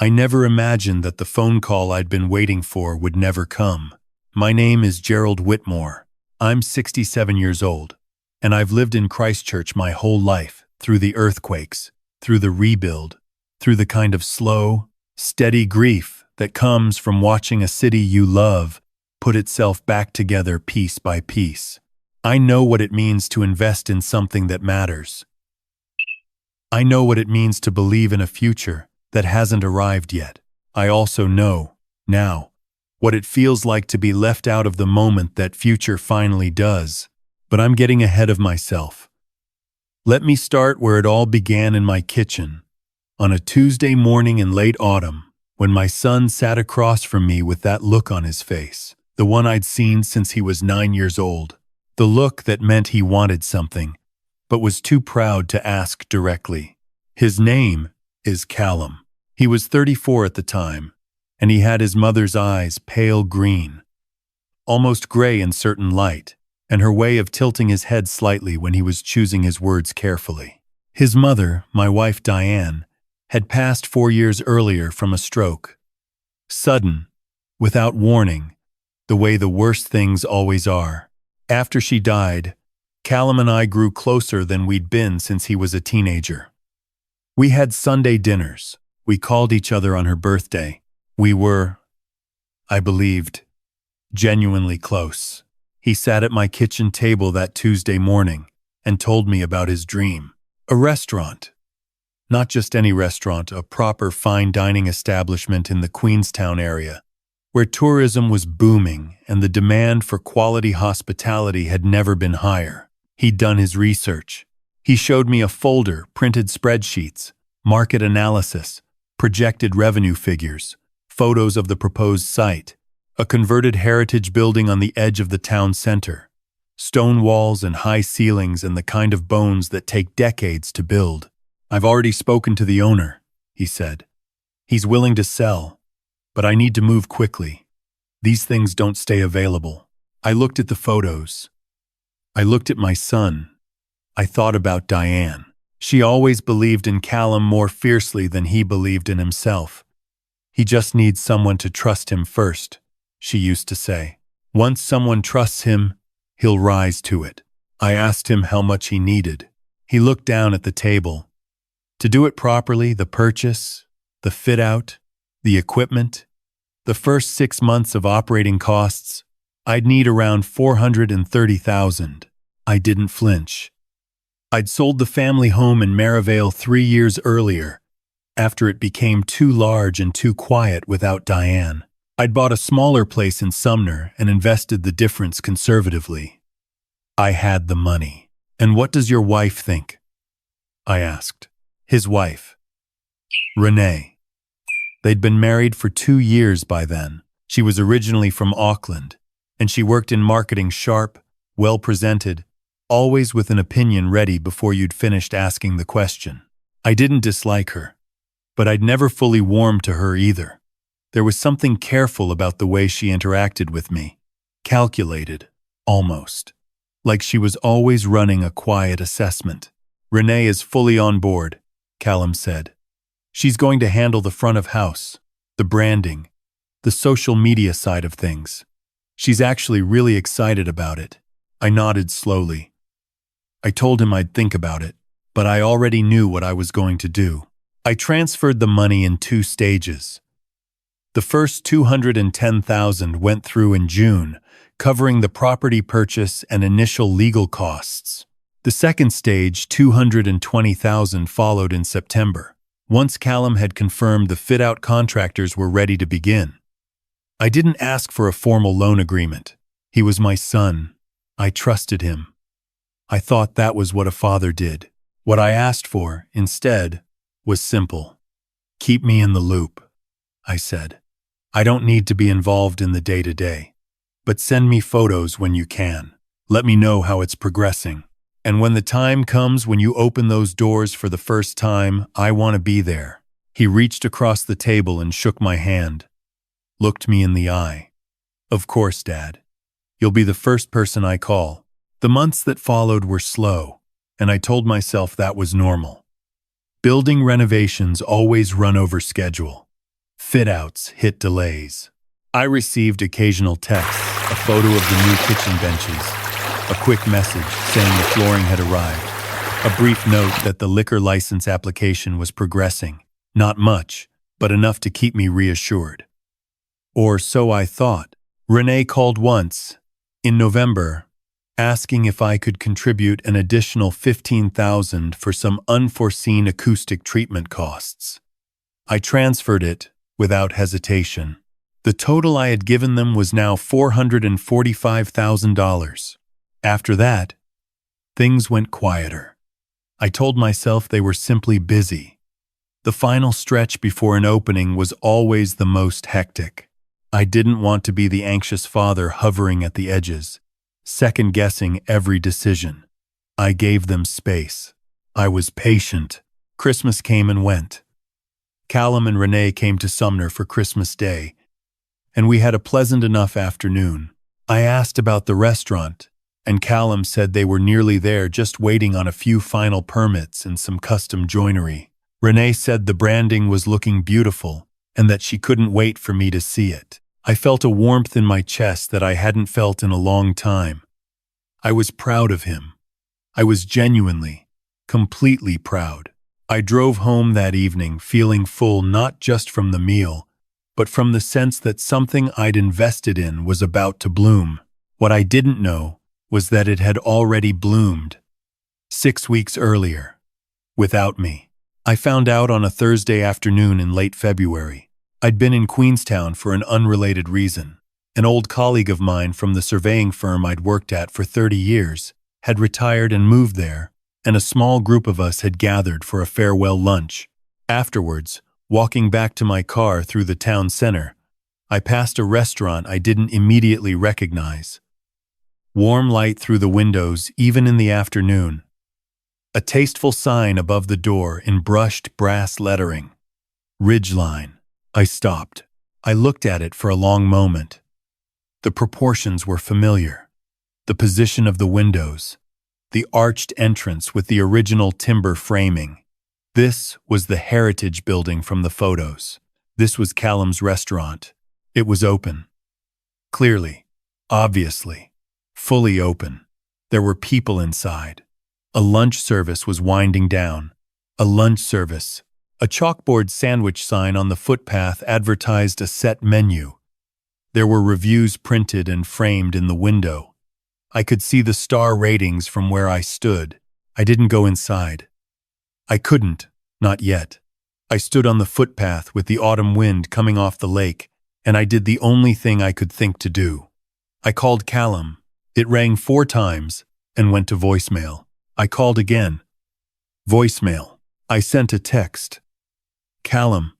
I never imagined that the phone call I'd been waiting for would never come. My name is Gerald Whitmore. I'm 67 years old, and I've lived in Christchurch my whole life, through the earthquakes, through the rebuild, through the kind of slow, steady grief that comes from watching a city you love put itself back together piece by piece. I know what it means to invest in something that matters. I know what it means to believe in a future that hasn't arrived yet. I also know, now, what it feels like to be left out of the moment that future finally does. But I'm getting ahead of myself. Let me start where it all began, in my kitchen, on a Tuesday morning in late autumn, when my son sat across from me with that look on his face, the one I'd seen since he was 9 years old, the look that meant he wanted something, but was too proud to ask directly. His name is Callum. He was 34 at the time, and he had his mother's eyes pale green, almost gray in certain light, and her way of tilting his head slightly when he was choosing his words carefully. His mother, my wife Diane, had passed 4 years earlier from a stroke. Sudden, without warning, the way the worst things always are. After she died, Callum and I grew closer than we'd been since he was a teenager. We had Sunday dinners. We called each other on her birthday. We were, I believed, genuinely close. He sat at my kitchen table that Tuesday morning and told me about his dream. A restaurant. Not just any restaurant, a proper fine dining establishment in the Queenstown area, where tourism was booming and the demand for quality hospitality had never been higher. He'd done his research. He showed me a folder, printed spreadsheets, market analysis, projected revenue figures, photos of the proposed site, a converted heritage building on the edge of the town center, stone walls and high ceilings and the kind of bones that take decades to build. I've already spoken to the owner, he said. He's willing to sell, but I need to move quickly. These things don't stay available. I looked at the photos. I looked at my son. I thought about Diane. She always believed in Callum more fiercely than he believed in himself. He just needs someone to trust him first, she used to say. Once someone trusts him, he'll rise to it. I asked him how much he needed. He looked down at the table. To do it properly, the purchase, the fit-out, the equipment, the first 6 months of operating costs, I'd need around $430,000. I didn't flinch. I'd sold the family home in Maryvale 3 years earlier, after it became too large and too quiet without Diane. I'd bought a smaller place in Sumner and invested the difference conservatively. I had the money. And what does your wife think? I asked. His wife, Renée. They'd been married for 2 years by then. She was originally from Auckland, and she worked in marketing, sharp, well-presented, always with an opinion ready before you'd finished asking the question. I didn't dislike her, but I'd never fully warmed to her either. There was something careful about the way she interacted with me, calculated, almost, like she was always running a quiet assessment. Renée is fully on board, Callum said. She's going to handle the front of house, the branding, the social media side of things. She's actually really excited about it. I nodded slowly. I told him I'd think about it, but I already knew what I was going to do. I transferred the money in 2 stages. The first $210,000 went through in June, covering the property purchase and initial legal costs. The second stage, $220,000, followed in September, once Callum had confirmed the fit-out contractors were ready to begin. I didn't ask for a formal loan agreement. He was my son. I trusted him. I thought that was what a father did. What I asked for, instead, was simple. Keep me in the loop, I said. I don't need to be involved in the day-to-day, but send me photos when you can. Let me know how it's progressing. And when the time comes when you open those doors for the first time, I want to be there. He reached across the table and shook my hand, looked me in the eye. Of course, Dad. You'll be the first person I call. The months that followed were slow, and I told myself that was normal. Building renovations always run over schedule. Fit-outs hit delays. I received occasional texts, a photo of the new kitchen benches, a quick message saying the flooring had arrived, a brief note that the liquor license application was progressing. Not much, but enough to keep me reassured. Or so I thought. Renée called once, in November, asking if I could contribute an additional $15,000 for some unforeseen acoustic treatment costs. I transferred it without hesitation. The total I had given them was now $445,000. After that, things went quieter. I told myself they were simply busy. The final stretch before an opening was always the most hectic. I didn't want to be the anxious father hovering at the edges, second-guessing every decision. I gave them space. I was patient. Christmas came and went. Callum and Renée came to Sumner for Christmas Day, and we had a pleasant enough afternoon. I asked about the restaurant, and Callum said they were nearly there, just waiting on a few final permits and some custom joinery. Renée said the branding was looking beautiful and that she couldn't wait for me to see it. I felt a warmth in my chest that I hadn't felt in a long time. I was proud of him. I was genuinely, completely proud. I drove home that evening feeling full, not just from the meal, but from the sense that something I'd invested in was about to bloom. What I didn't know was that it had already bloomed 6 weeks earlier, without me. I found out on a Thursday afternoon in late February. I'd been in Queenstown for an unrelated reason. An old colleague of mine from the surveying firm I'd worked at for 30 years had retired and moved there, and a small group of us had gathered for a farewell lunch. Afterwards, walking back to my car through the town center, I passed a restaurant I didn't immediately recognize. Warm light through the windows, even in the afternoon. A tasteful sign above the door in brushed brass lettering. Ridgeline. I stopped. I looked at it for a long moment. The proportions were familiar. The position of the windows. The arched entrance with the original timber framing. This was the heritage building from the photos. This was Callum's restaurant. It was open. Clearly, obviously, fully open. There were people inside. A lunch service was winding down. A lunch service. A chalkboard sandwich sign on the footpath advertised a set menu. There were reviews printed and framed in the window. I could see the star ratings from where I stood. I didn't go inside. I couldn't, not yet. I stood on the footpath with the autumn wind coming off the lake, and I did the only thing I could think to do. I called Callum. It rang 4 times and went to voicemail. I called again. Voicemail. I sent a text. Callum,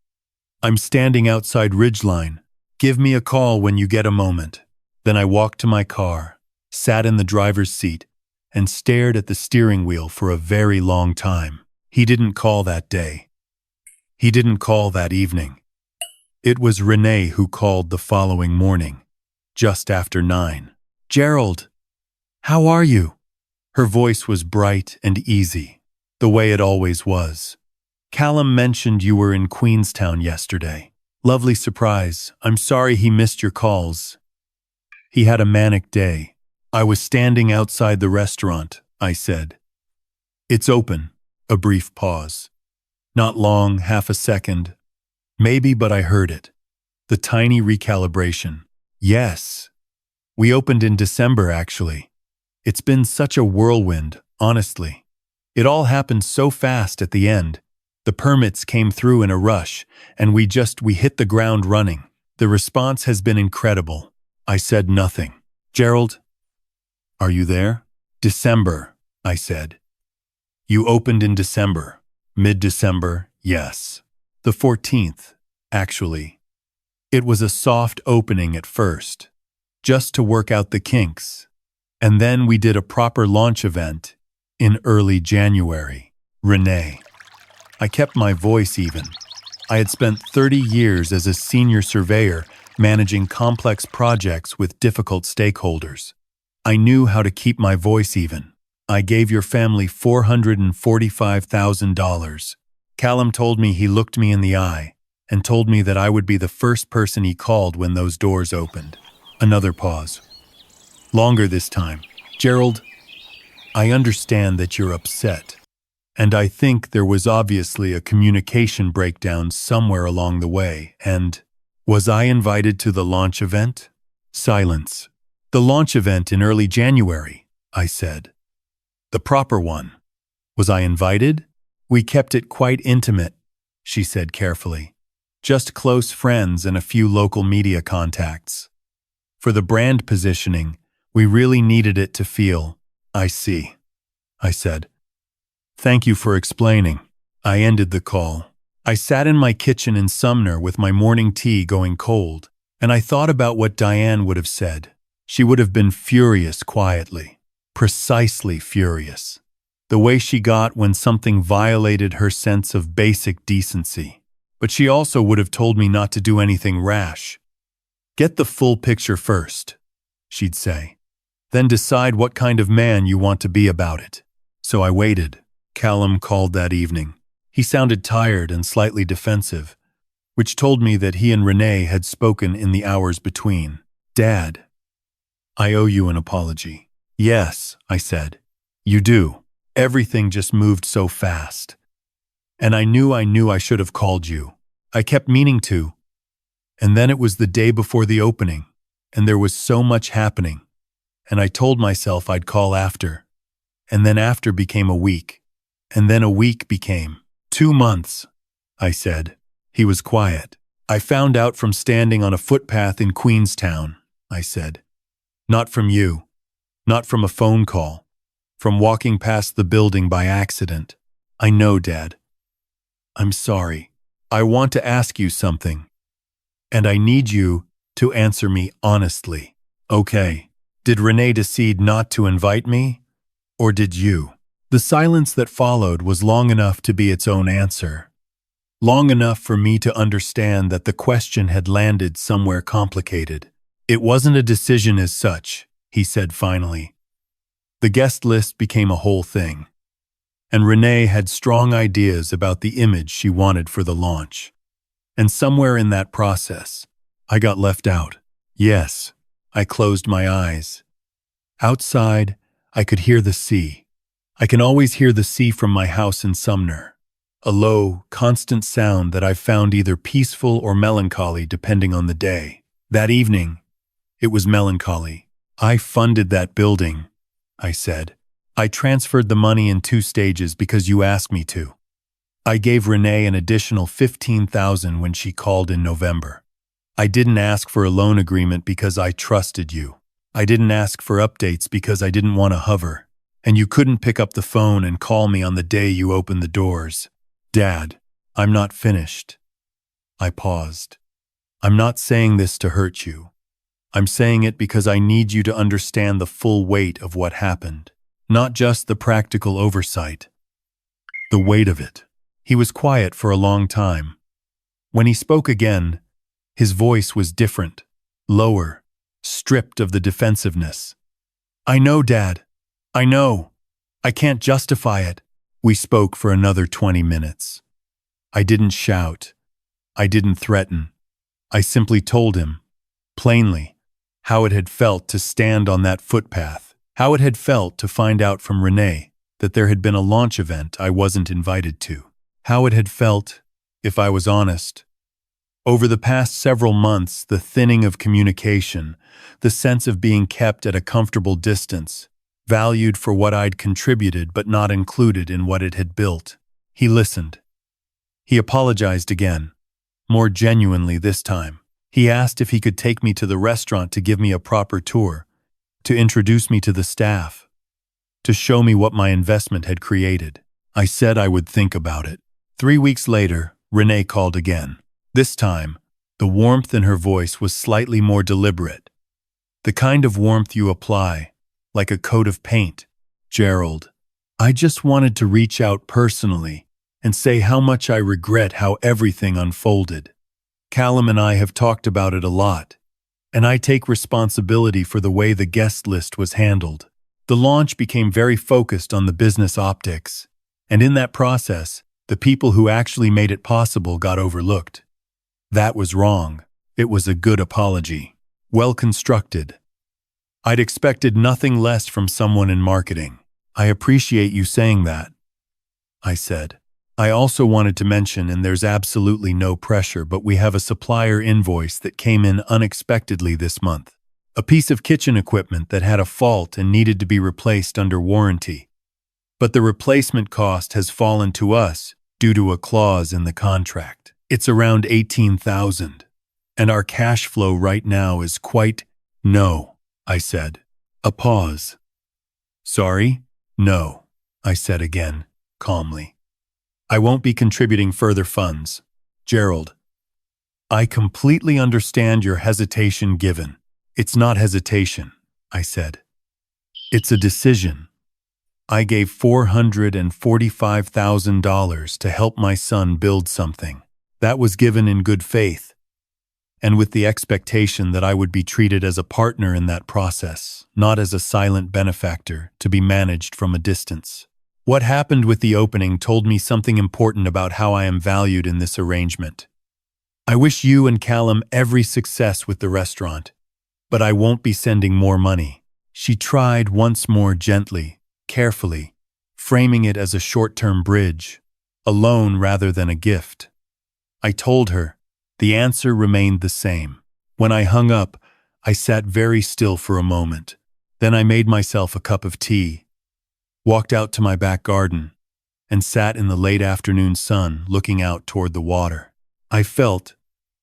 I'm standing outside Ridgeline. Give me a call when you get a moment. Then I walked to my car, sat in the driver's seat, and stared at the steering wheel for a very long time. He didn't call that day. He didn't call that evening. It was Renée who called the following morning, just after 9. Gerald, how are you? Her voice was bright and easy, the way it always was. Callum mentioned you were in Queenstown yesterday. Lovely surprise. I'm sorry he missed your calls. He had a manic day. I was standing outside the restaurant, I said. It's open. A brief pause. Not long, half a second. Maybe, but I heard it. The tiny recalibration. Yes. We opened in December, actually. It's been such a whirlwind, honestly. It all happened so fast at the end. The permits came through in a rush, and we hit the ground running. The response has been incredible. I said nothing. Gerald, are you there? December, I said. You opened in December. Mid-December, yes. The 14th, actually. It was a soft opening at first, just to work out the kinks. And then we did a proper launch event in early January. Renée. I kept my voice even. I had spent 30 years as a senior surveyor managing complex projects with difficult stakeholders. I knew how to keep my voice even. I gave your family $445,000. Callum told me he looked me in the eye and told me that I would be the first person he called when those doors opened. Another pause. Longer this time. Gerald, I understand that you're upset, and I think there was obviously a communication breakdown somewhere along the way, and was I invited to the launch event? Silence. The launch event in early January, I said. The proper one. Was I invited? We kept it quite intimate, she said carefully. Just close friends and a few local media contacts. For the brand positioning, we really needed it to feel, I see, I said. Thank you for explaining. I ended the call. I sat in my kitchen in Sumner with my morning tea going cold, and I thought about what Diane would have said. She would have been furious quietly, precisely furious. The way she got when something violated her sense of basic decency. But she also would have told me not to do anything rash. Get the full picture first, she'd say. Then decide what kind of man you want to be about it. So I waited. Callum called that evening. He sounded tired and slightly defensive, which told me that he and Renée had spoken in the hours between. Dad, I owe you an apology. Yes, I said. You do. Everything just moved so fast. And I knew I should have called you. I kept meaning to. And then it was the day before the opening, and there was so much happening. And I told myself I'd call after. And then after became a week. And then a week became 2 months, I said. He was quiet. I found out from standing on a footpath in Queenstown, I said. Not from you. Not from a phone call. From walking past the building by accident. I know, Dad. I'm sorry. I want to ask you something. And I need you to answer me honestly. Okay. Did Renée decide not to invite me? Or did you? The silence that followed was long enough to be its own answer. Long enough for me to understand that the question had landed somewhere complicated. It wasn't a decision as such, he said finally. The guest list became a whole thing. And Renée had strong ideas about the image she wanted for the launch. And somewhere in that process, I got left out. Yes, I closed my eyes. Outside, I could hear the sea. I can always hear the sea from my house in Sumner. A low, constant sound that I found either peaceful or melancholy depending on the day. That evening, it was melancholy. I funded that building, I said. I transferred the money in 2 stages because you asked me to. I gave Renée an additional $15,000 when she called in November. I didn't ask for a loan agreement because I trusted you. I didn't ask for updates because I didn't want to hover. And you couldn't pick up the phone and call me on the day you opened the doors. Dad, I'm not finished. I paused. I'm not saying this to hurt you. I'm saying it because I need you to understand the full weight of what happened. Not just the practical oversight. The weight of it. He was quiet for a long time. When he spoke again, his voice was different, lower, stripped of the defensiveness. I know, Dad. I know. I can't justify it. We spoke for another 20 minutes. I didn't shout. I didn't threaten. I simply told him, plainly, how it had felt to stand on that footpath, how it had felt to find out from Renée that there had been a launch event I wasn't invited to, how it had felt, if I was honest. Over the past several months, the thinning of communication, the sense of being kept at a comfortable distance, valued for what I'd contributed but not included in what it had built. He listened. He apologized again, more genuinely this time. He asked if he could take me to the restaurant to give me a proper tour, to introduce me to the staff, to show me what my investment had created. I said I would think about it. 3 weeks later, Renée called again. This time, the warmth in her voice was slightly more deliberate. The kind of warmth you apply, like a coat of paint. Gerald, I just wanted to reach out personally and say how much I regret how everything unfolded. Callum and I have talked about it a lot, and I take responsibility for the way the guest list was handled. The launch became very focused on the business optics, and in that process, the people who actually made it possible got overlooked. That was wrong. It was a good apology. Well constructed. I'd expected nothing less from someone in marketing. I appreciate you saying that, I said. I also wanted to mention, and there's absolutely no pressure, but we have a supplier invoice that came in unexpectedly this month. A piece of kitchen equipment that had a fault and needed to be replaced under warranty. But the replacement cost has fallen to us due to a clause in the contract. It's around $18,000. And our cash flow right now is quite— No, I said. A pause. Sorry? No, I said again, calmly. I won't be contributing further funds. Gerald, I completely understand your hesitation given. It's not hesitation, I said. It's a decision. I gave $445,000 to help my son build something. That was given in good faith, and with the expectation that I would be treated as a partner in that process, not as a silent benefactor to be managed from a distance. What happened with the opening told me something important about how I am valued in this arrangement. I wish you and Callum every success with the restaurant, but I won't be sending more money. She tried once more gently, carefully, framing it as a short-term bridge, a loan rather than a gift. I told her. The answer remained the same. When I hung up, I sat very still for a moment. Then I made myself a cup of tea, walked out to my back garden, and sat in the late afternoon sun looking out toward the water. I felt,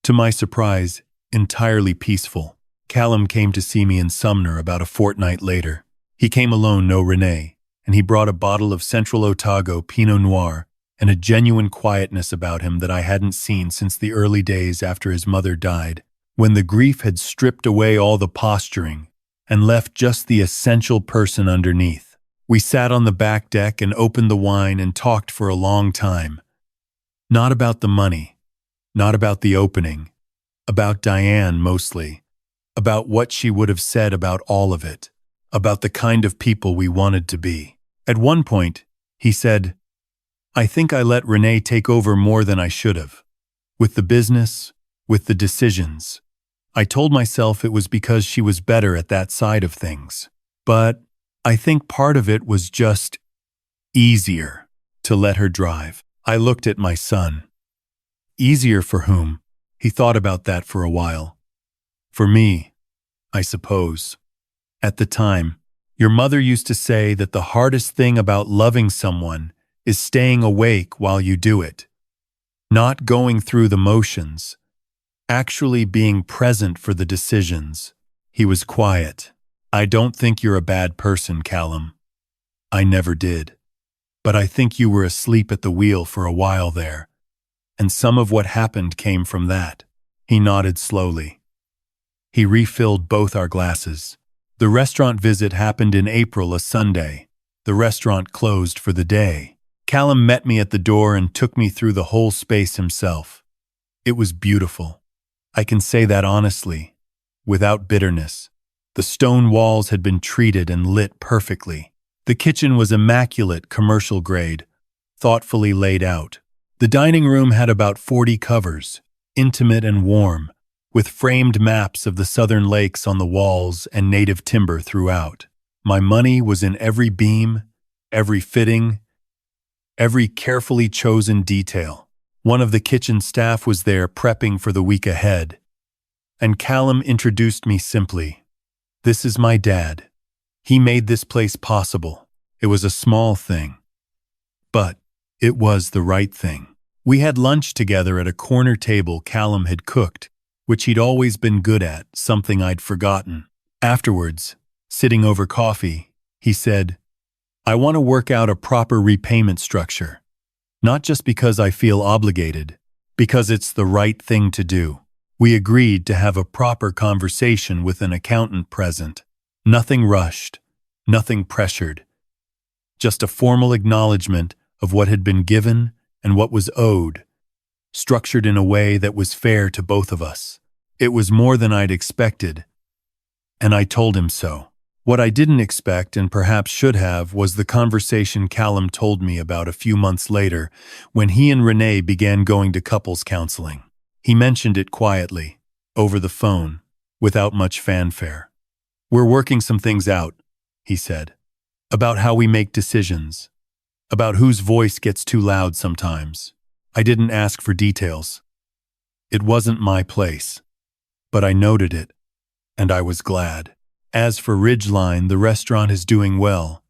to my surprise, entirely peaceful. Callum came to see me in Sumner about a fortnight later. He came alone, no Renée, and he brought a bottle of Central Otago Pinot Noir and a genuine quietness about him that I hadn't seen since the early days after his mother died, when the grief had stripped away all the posturing and left just the essential person underneath. We sat on the back deck and opened the wine and talked for a long time. Not about the money, not about the opening, about Diane mostly, about what she would have said about all of it, about the kind of people we wanted to be. At one point, he said, I think I let Renée take over more than I should have. With the business, with the decisions. I told myself it was because she was better at that side of things. But I think part of it was just easier to let her drive. I looked at my son. Easier for whom? He thought about that for a while. For me, I suppose. At the time, your mother used to say that the hardest thing about loving someone is staying awake while you do it. Not going through the motions, actually being present for the decisions. He was quiet. I don't think you're a bad person, Callum. I never did. But I think you were asleep at the wheel for a while there, and some of what happened came from that. He nodded slowly. He refilled both our glasses. The restaurant visit happened in April, a Sunday. The restaurant closed for the day. Callum met me at the door and took me through the whole space himself. It was beautiful. I can say that honestly, without bitterness. The stone walls had been treated and lit perfectly. The kitchen was immaculate, commercial grade, thoughtfully laid out. The dining room had about 40 covers, intimate and warm, with framed maps of the southern lakes on the walls and native timber throughout. My money was in every beam, every fitting, every carefully chosen detail. One of the kitchen staff was there prepping for the week ahead, and Callum introduced me simply. This is my dad. He made this place possible. It was a small thing, but it was the right thing. We had lunch together at a corner table Callum had cooked, which he'd always been good at, something I'd forgotten. Afterwards, sitting over coffee, he said, I want to work out a proper repayment structure, not just because I feel obligated, because it's the right thing to do. We agreed to have a proper conversation with an accountant present. Nothing rushed, nothing pressured. Just a formal acknowledgement of what had been given and what was owed, structured in a way that was fair to both of us. It was more than I'd expected, and I told him so. What I didn't expect, and perhaps should have, was the conversation Callum told me about a few months later when he and Renée began going to couples counseling. He mentioned it quietly, over the phone, without much fanfare. "We're working some things out," he said, "about how we make decisions, about whose voice gets too loud sometimes." I didn't ask for details. It wasn't my place, but I noted it, and I was glad. As for Ridgeline, the restaurant is doing well.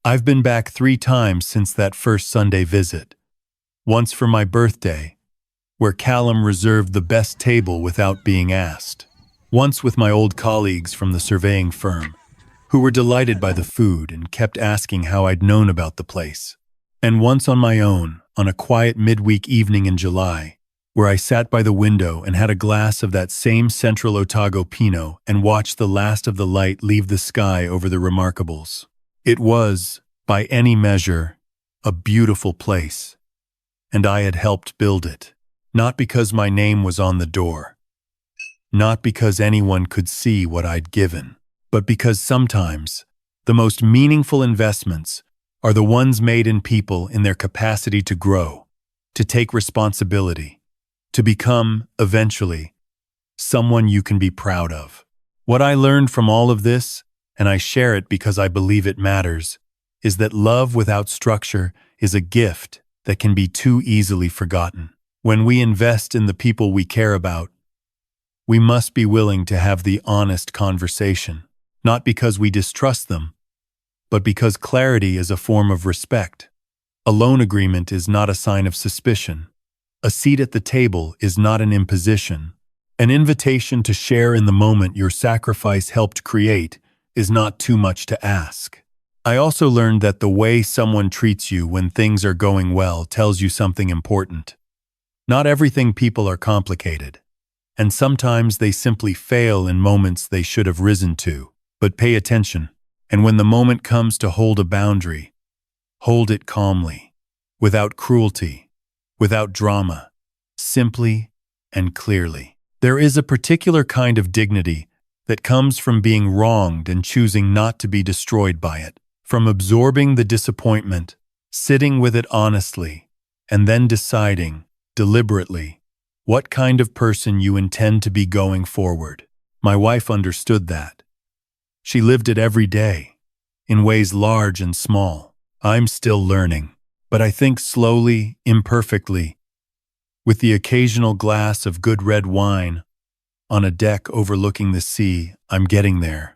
I've been back 3 times since that first Sunday visit. Once for my birthday, where Callum reserved the best table without being asked. Once with my old colleagues from the surveying firm, who were delighted by the food and kept asking how I'd known about the place. And once on my own, on a quiet midweek evening in July, where I sat by the window and had a glass of that same Central Otago Pinot and watched the last of the light leave the sky over the Remarkables. It was, by any measure, a beautiful place, and I had helped build it. Not because my name was on the door, not because anyone could see what I'd given, but because sometimes the most meaningful investments are the ones made in people in their capacity to grow, to take responsibility, to become, eventually, someone you can be proud of. What I learned from all of this, and I share it because I believe it matters, is that love without structure is a gift that can be too easily forgotten. When we invest in the people we care about, we must be willing to have the honest conversation, not because we distrust them, but because clarity is a form of respect. A loan agreement is not a sign of suspicion. A seat at the table is not an imposition. An invitation to share in the moment your sacrifice helped create is not too much to ask. I also learned that the way someone treats you when things are going well tells you something important. Not everything people are complicated, and sometimes they simply fail in moments they should have risen to. But pay attention, and when the moment comes to hold a boundary, hold it calmly, without cruelty, without drama, simply and clearly. There is a particular kind of dignity that comes from being wronged and choosing not to be destroyed by it, from absorbing the disappointment, sitting with it honestly, and then deciding, deliberately, what kind of person you intend to be going forward. My wife understood that. She lived it every day, in ways large and small. I'm still learning, but I think slowly, imperfectly, with the occasional glass of good red wine on a deck overlooking the sea, I'm getting there.